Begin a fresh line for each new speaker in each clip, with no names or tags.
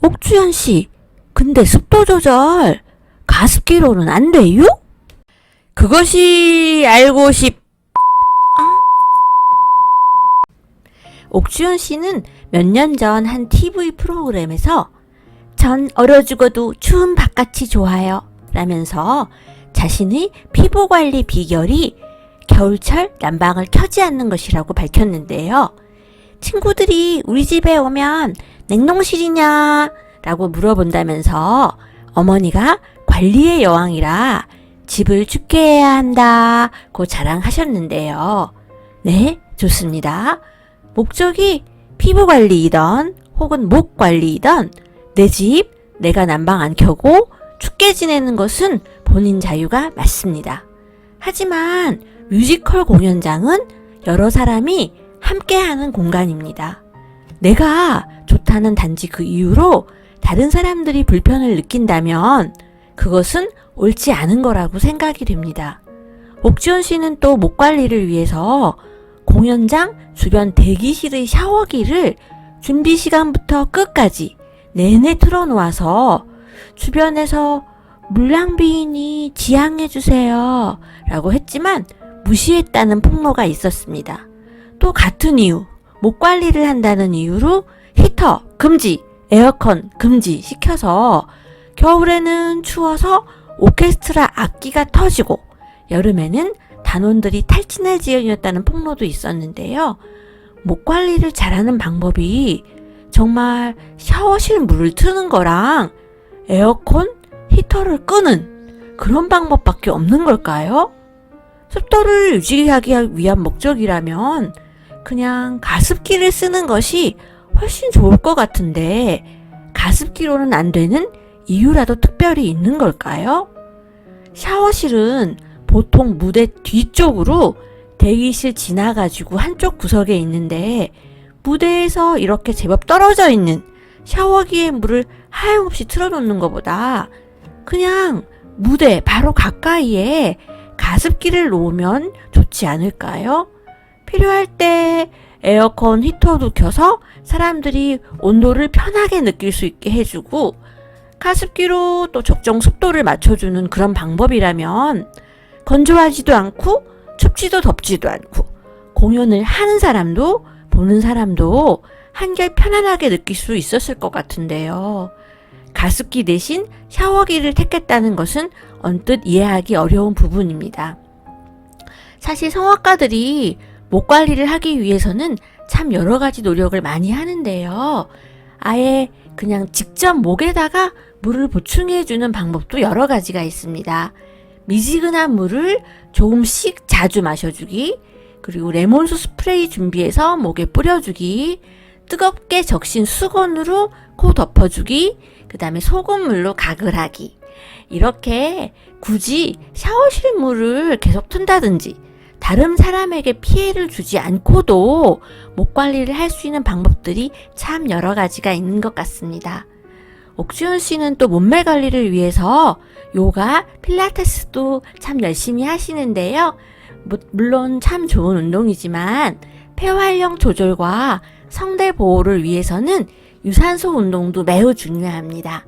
옥주현 씨, 근데 습도 조절 가습기로는 안 돼요? 그것이 알고 싶. 옥주현 씨는 몇 년 전 한 TV 프로그램에서 전 얼어 죽어도 추운 바깥이 좋아요 라면서 자신의 피부 관리 비결이 겨울철 난방을 켜지 않는 것이라고 밝혔는데요. 친구들이 우리 집에 오면 냉동실이냐 라고 물어본다면서 어머니가 관리의 여왕이라 집을 춥게 해야 한다고 자랑하셨는데요. 네, 좋습니다. 목적이 피부 관리이던 혹은 목 관리이던 내 집, 내가 난방 안 켜고 춥게 지내는 것은 본인 자유가 맞습니다. 하지만 뮤지컬 공연장은 여러 사람이 함께하는 공간입니다. 내가 좋다는 단지 그 이유로 다른 사람들이 불편을 느낀다면 그것은 옳지 않은 거라고 생각이 됩니다. 옥지원 씨는 또 목 관리를 위해서 공연장 주변 대기실의 샤워기를 준비 시간부터 끝까지 내내 틀어놓아서 주변에서 물낭비이니 지양해주세요 라고 했지만 무시했다는 폭로가 있었습니다. 또 같은 이유, 목 관리를 한다는 이유로 히터 금지, 에어컨 금지 시켜서 겨울에는 추워서 오케스트라 악기가 터지고 여름에는 단원들이 탈진할 지경이었다는 폭로도 있었는데요. 목 관리를 잘하는 방법이 정말 샤워실 물을 트는 거랑 에어컨, 히터를 끄는 그런 방법밖에 없는 걸까요? 습도를 유지하기 위한 목적이라면 그냥 가습기를 쓰는 것이 훨씬 좋을 것 같은데 가습기로는 안 되는 이유라도 특별히 있는 걸까요? 샤워실은 보통 무대 뒤쪽으로 대기실 지나가지고 한쪽 구석에 있는데 무대에서 이렇게 제법 떨어져 있는 샤워기의 물을 하염없이 틀어놓는 것보다 그냥 무대 바로 가까이에 가습기를 놓으면 좋지 않을까요? 필요할 때 에어컨 히터도 켜서 사람들이 온도를 편하게 느낄 수 있게 해주고 가습기로 또 적정 습도를 맞춰주는 그런 방법이라면 건조하지도 않고 춥지도 덥지도 않고 공연을 하는 사람도 보는 사람도 한결 편안하게 느낄 수 있었을 것 같은데요. 가습기 대신 샤워기를 택했다는 것은 언뜻 이해하기 어려운 부분입니다. 사실 성악가들이 목 관리를 하기 위해서는 참 여러 가지 노력을 많이 하는데요. 아예 그냥 직접 목에다가 물을 보충해주는 방법도 여러 가지가 있습니다. 미지근한 물을 조금씩 자주 마셔주기, 그리고 레몬수 스프레이 준비해서 목에 뿌려주기, 뜨겁게 적신 수건으로 코 덮어주기, 그 다음에 소금물로 가글하기. 이렇게 굳이 샤워실 물을 계속 튼다든지 다른 사람에게 피해를 주지 않고도 목 관리를 할 수 있는 방법들이 참 여러 가지가 있는 것 같습니다. 옥주현 씨는 또 몸매 관리를 위해서 요가, 필라테스도 참 열심히 하시는데요. 물론 참 좋은 운동이지만 폐활량 조절과 성대 보호를 위해서는 유산소 운동도 매우 중요합니다.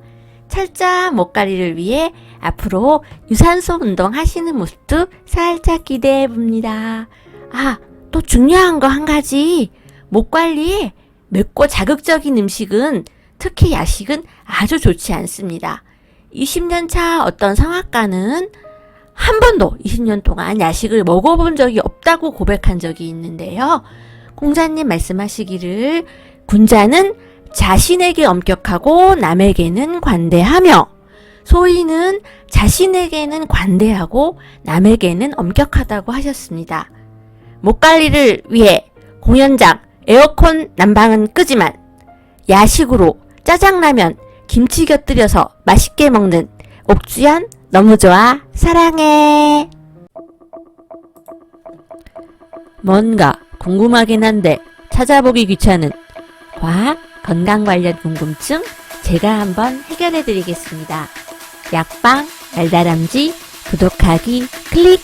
철저한 목 관리를 위해 앞으로 유산소 운동 하시는 모습도 살짝 기대해 봅니다. 또 중요한 거 한 가지. 목 관리에 맵고 자극적인 음식은 특히 야식은 아주 좋지 않습니다. 20년 차 어떤 성악가는 한 번도 20년 동안 야식을 먹어본 적이 없다고 고백한 적이 있는데요. 공자님 말씀하시기를 군자는 자신에게 엄격하고 남에게는 관대하며 소인은 자신에게는 관대하고 남에게는 엄격하다고 하셨습니다. 목 관리를 위해 공연장, 에어컨, 난방은 끄지만 야식으로 짜장라면, 김치 곁들여서 맛있게 먹는 옥주현 너무 좋아 사랑해. 뭔가 궁금하긴 한데 찾아보기 귀찮은 과학, 건강 관련 궁금증 제가 한번 해결해 드리겠습니다. 약방, 날다람쥐, 구독하기 클릭!